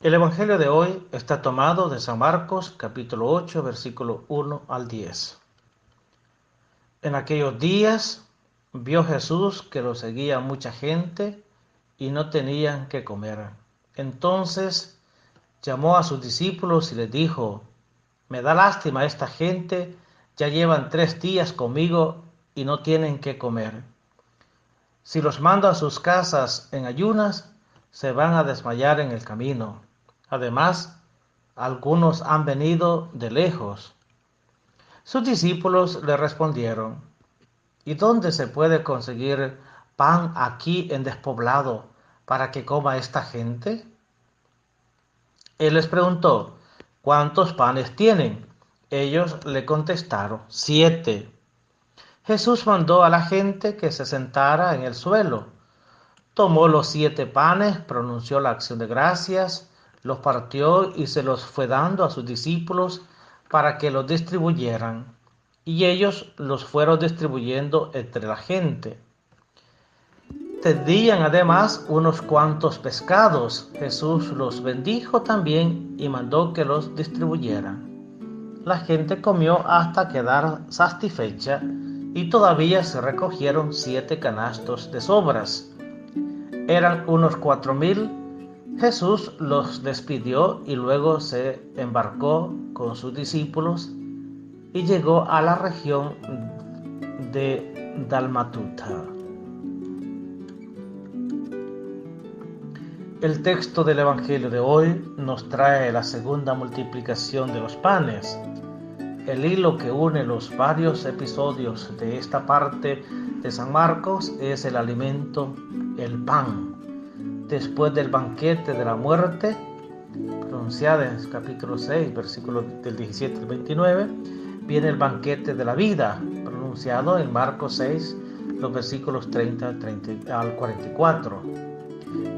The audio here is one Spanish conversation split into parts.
El Evangelio de hoy está tomado de San Marcos, capítulo 8, versículo 1 al 10. En aquellos días vio Jesús que lo seguía mucha gente y no tenían qué comer. Entonces llamó a sus discípulos y les dijo: Me da lástima esta gente, ya llevan 3 días conmigo y no tienen qué comer. Si los mando a sus casas en ayunas, se van a desmayar en el camino. Además, algunos han venido de lejos. Sus discípulos le respondieron: ¿Y dónde se puede conseguir pan aquí en despoblado para que coma esta gente? Él les preguntó: ¿Cuántos panes tienen? Ellos le contestaron: 7. Jesús mandó a la gente que se sentara en el suelo. Tomó los 7 panes, pronunció la acción de gracias, los partió y se los fue dando a sus discípulos para que los distribuyeran. Y ellos los fueron distribuyendo entre la gente. Tenían además unos cuantos pescados. Jesús los bendijo también y mandó que los distribuyeran. La gente comió hasta quedar satisfecha y todavía se recogieron 7 canastos de sobras. Eran unos 4,000. Jesús los despidió y luego se embarcó con sus discípulos y llegó a la región de Dalmanuta. El texto del Evangelio de hoy nos trae la segunda multiplicación de los panes. El hilo que une los varios episodios de esta parte de San Marcos es el alimento, el pan. Después del banquete de la muerte, pronunciada en el capítulo 6, versículos del 17 al 29, viene el banquete de la vida, pronunciado en Marcos 6, los versículos 30 al 44.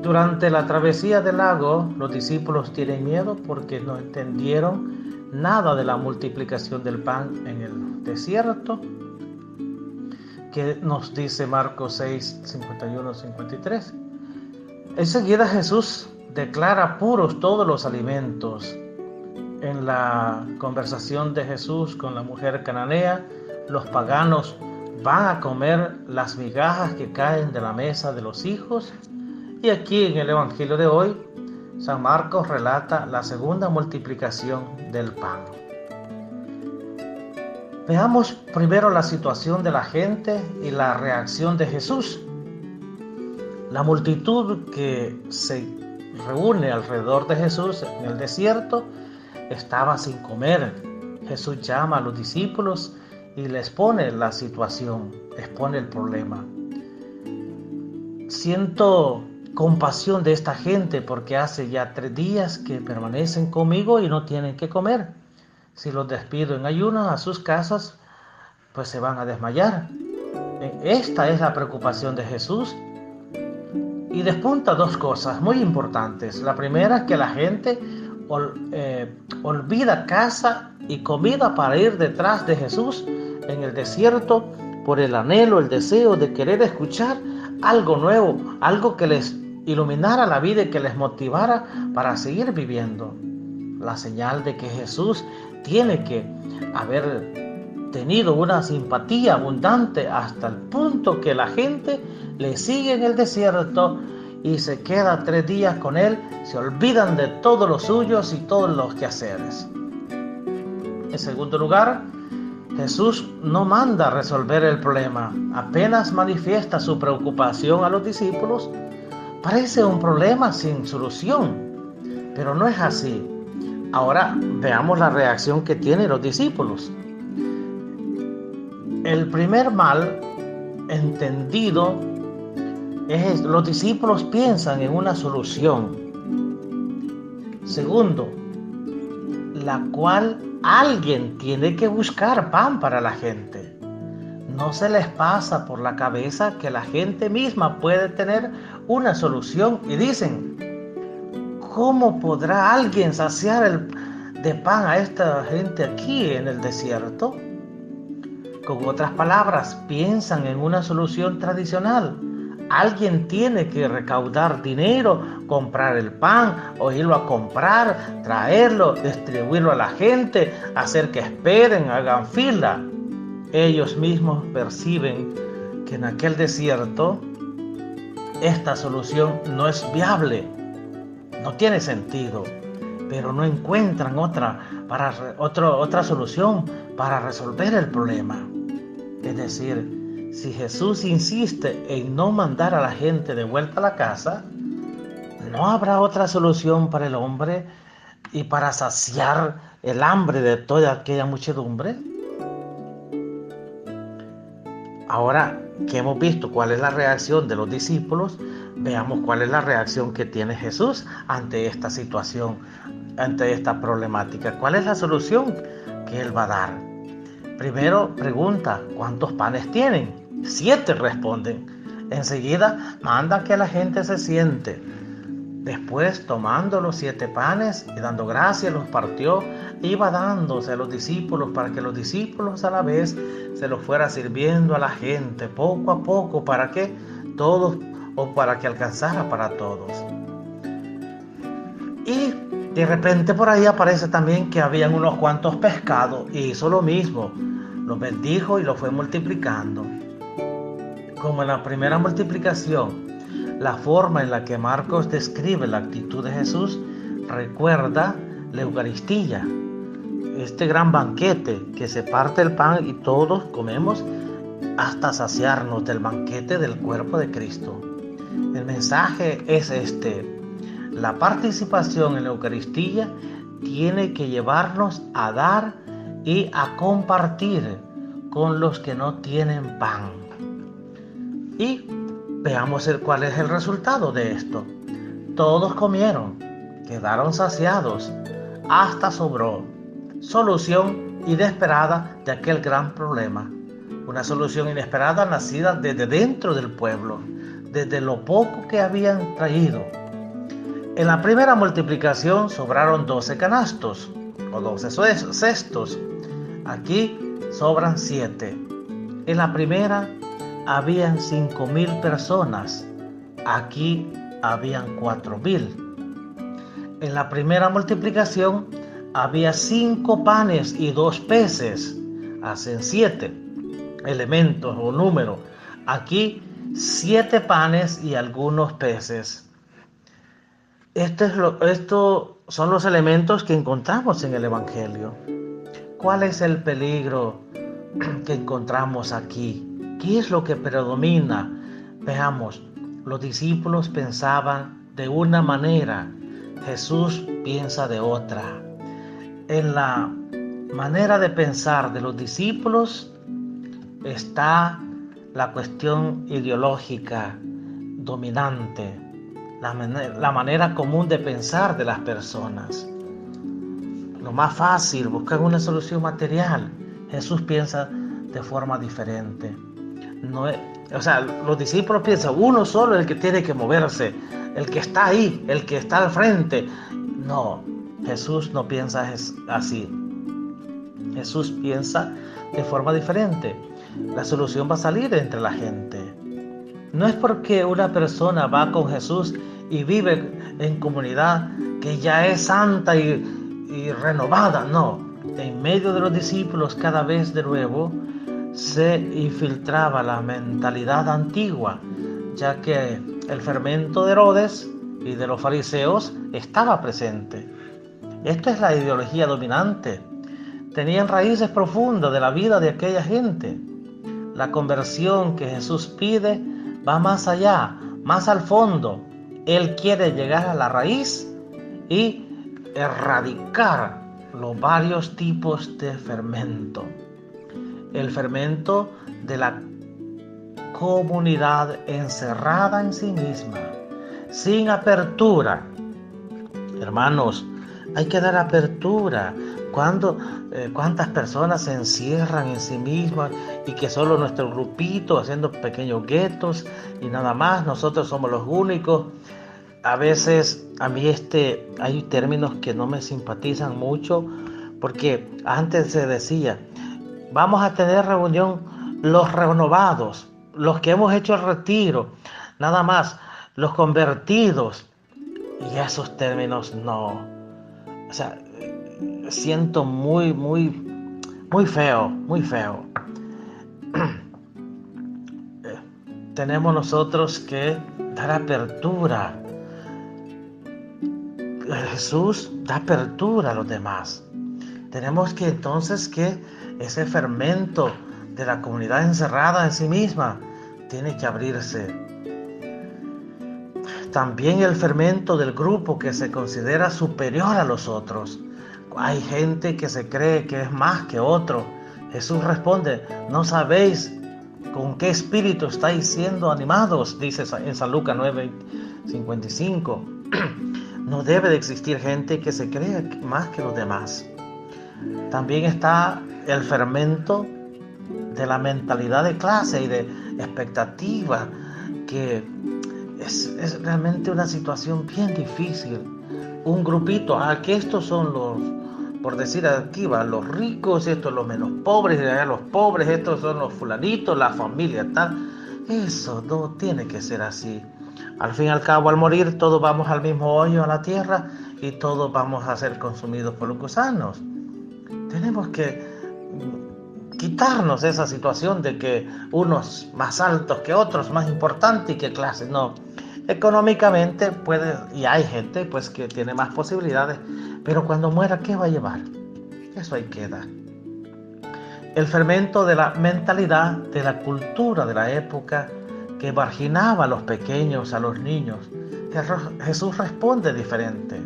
Durante la travesía del lago, los discípulos tienen miedo porque no entendieron nada de la multiplicación del pan en el desierto, que nos dice Marcos 6, 51-53. Enseguida Jesús declara puros todos los alimentos. En la conversación de Jesús con la mujer cananea, los paganos van a comer las migajas que caen de la mesa de los hijos. Y aquí en el Evangelio de hoy, San Marcos relata la segunda multiplicación del pan. Veamos primero la situación de la gente y la reacción de Jesús. La multitud que se reúne alrededor de Jesús en el desierto estaba sin comer. Jesús llama a los discípulos y les pone la situación, les pone el problema. Siento compasión de esta gente porque hace ya 3 días que permanecen conmigo y no tienen que comer. Si los despido en ayuno a sus casas, pues se van a desmayar. Esta es la preocupación de Jesús. Y despunta 2 cosas muy importantes. La primera es que la gente olvida casa y comida para ir detrás de Jesús en el desierto por el anhelo, el deseo de querer escuchar algo nuevo, algo que les iluminara la vida y que les motivara para seguir viviendo. La señal de que Jesús tiene que haber tenido una simpatía abundante hasta el punto que la gente le sigue en el desierto y se queda 3 días con él, se olvidan de todos los suyos y todos los quehaceres. En segundo lugar, Jesús no manda resolver el problema, apenas manifiesta su preocupación a los discípulos. Parece un problema sin solución, pero no es así. Ahora veamos la reacción que tienen los discípulos. El primer mal entendido es los discípulos piensan en una solución. Segundo, la cual alguien tiene que buscar pan para la gente. No se les pasa por la cabeza que la gente misma puede tener una solución y dicen: ¿cómo podrá alguien saciar de pan a esta gente aquí en el desierto? Con otras palabras, piensan en una solución tradicional. Alguien tiene que recaudar dinero comprar el pan o irlo a comprar, traerlo, distribuirlo a la gente, hacer que esperen, hagan fila. Ellos mismos perciben que en aquel desierto esta solución no es viable, no tiene sentido, pero no encuentran otra solución para resolver el problema. Es decir, si Jesús insiste en no mandar a la gente de vuelta a la casa, no habrá otra solución para el hombre y para saciar el hambre de toda aquella muchedumbre. Ahora que hemos visto cuál es la reacción de los discípulos, veamos cuál es la reacción que tiene Jesús ante esta situación, ante esta problemática. ¿Cuál es la solución que Él va a dar? Primero pregunta, ¿cuántos panes tienen? 7 responden. Enseguida manda que la gente se siente. Después, tomando los 7 panes y dando gracias, los partió, iba dándose a los discípulos para que los discípulos a la vez se los fuera sirviendo a la gente poco a poco, para que todos, o para que alcanzara para todos. Y de repente por ahí aparece también que habían unos cuantos pescados, y hizo lo mismo, los bendijo y los fue multiplicando. Como en la primera multiplicación, la forma en la que Marcos describe la actitud de Jesús recuerda la Eucaristía, este gran banquete que se parte el pan y todos comemos hasta saciarnos del banquete del cuerpo de Cristo. El mensaje es este: la participación en la Eucaristía tiene que llevarnos a dar y a compartir con los que no tienen pan. Y veamos cuál es el resultado de esto. Todos comieron, quedaron saciados, hasta sobró. Solución inesperada de aquel gran problema. Una solución inesperada nacida desde dentro del pueblo, desde lo poco que habían traído. En la primera multiplicación sobraron 12 canastos o 12 cestos. Aquí sobran 7. En la primera habían 5,000 personas, aquí habían 4,000. En la primera multiplicación había 5 panes y 2 peces, hacen 7 elementos o números. Aquí 7 panes y algunos peces. Estos son los elementos que encontramos en el Evangelio. ¿Cuál es el peligro que encontramos aquí? ¿Qué es lo que predomina? Veamos, los discípulos pensaban de una manera, Jesús piensa de otra. En la manera de pensar de los discípulos está la cuestión ideológica dominante, la manera común de pensar de las personas. Lo más fácil, buscar una solución material. Jesús piensa de forma diferente. Los discípulos piensan, uno solo es el que tiene que moverse, el que está ahí, el que está al frente. No, Jesús no piensa así. Jesús piensa de forma diferente. La solución va a salir entre la gente. No es porque una persona va con Jesús y vive en comunidad que ya es santa y renovada. No, en medio de los discípulos cada vez de nuevo se infiltraba la mentalidad antigua, ya que el fermento de Herodes y de los fariseos estaba presente. Esto es la ideología dominante. Tenían raíces profundas de la vida de aquella gente. La conversión que Jesús pide va más allá, más al fondo. Él quiere llegar a la raíz y erradicar los varios tipos de fermento. El fermento de la comunidad encerrada en sí misma, sin apertura. Hermanos, hay que dar apertura. ¿Cuántas personas se encierran en sí mismas y que solo nuestro grupito haciendo pequeños guetos y nada más, nosotros somos los únicos? A veces a mí hay términos que no me simpatizan mucho, porque antes se decía, vamos a tener reunión los renovados, los que hemos hecho el retiro, nada más, los convertidos. Y esos términos no. O sea, siento muy, muy, muy feo, muy feo. Tenemos nosotros que dar apertura. Jesús da apertura a los demás. Tenemos que entonces que ese fermento de la comunidad encerrada en sí misma tiene que abrirse. También el fermento del grupo que se considera superior a los otros. Hay gente que se cree que es más que otro. Jesús responde, ¿no sabéis con qué espíritu estáis siendo animados? Dice en San Lucas 9:55. No debe de existir gente que se crea más que los demás. También está el fermento de la mentalidad de clase y de expectativa, que es realmente una situación bien difícil. Un grupito, que estos son los, por decir aquí, los ricos, estos los menos pobres, y allá los pobres, estos son los fulanitos, la familia tal. Eso no tiene que ser así. Al fin y al cabo, al morir, todos vamos al mismo hoyo, a la tierra, y todos vamos a ser consumidos por los gusanos. Tenemos que quitarnos esa situación de que unos más altos que otros, más importantes y que clases. No, económicamente puede, y hay gente pues que tiene más posibilidades, pero cuando muera, ¿qué va a llevar? Eso ahí queda. El fermento de la mentalidad, de la cultura de la época que marginaba a los pequeños, a los niños. Jesús responde diferente.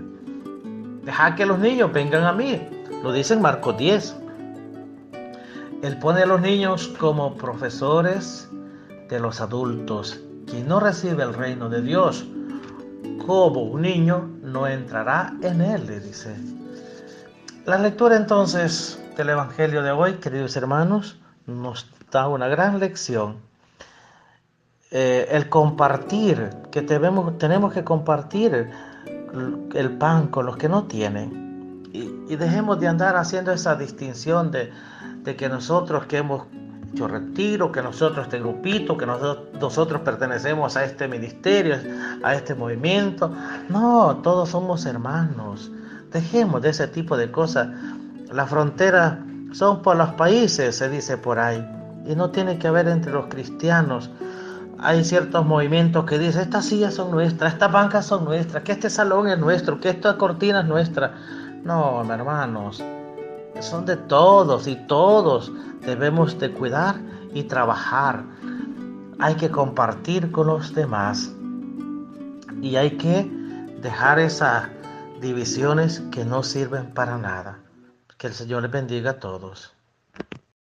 Deja que los niños vengan a mí. Lo dice en Marcos 10. Él pone a los niños como profesores de los adultos. Quien no recibe el reino de Dios como un niño no entrará en él, le dice. La lectura entonces del Evangelio de hoy, queridos hermanos, nos da una gran lección. El compartir, que tenemos que compartir el pan con los que no tienen. Y dejemos de andar haciendo esa distinción de que nosotros que hemos hecho retiro, que nosotros este grupito, que nosotros pertenecemos a este ministerio, a este movimiento. No, todos somos hermanos. Dejemos de ese tipo de cosas. Las fronteras son por los países, se dice por ahí, y no tiene que haber entre los cristianos. Hay ciertos movimientos que dicen, estas sillas son nuestras, estas bancas son nuestras, que este salón es nuestro, que esta cortina es nuestra. No, hermanos, son de todos y todos debemos de cuidar y trabajar. Hay que compartir con los demás y hay que dejar esas divisiones que no sirven para nada. Que el Señor les bendiga a todos.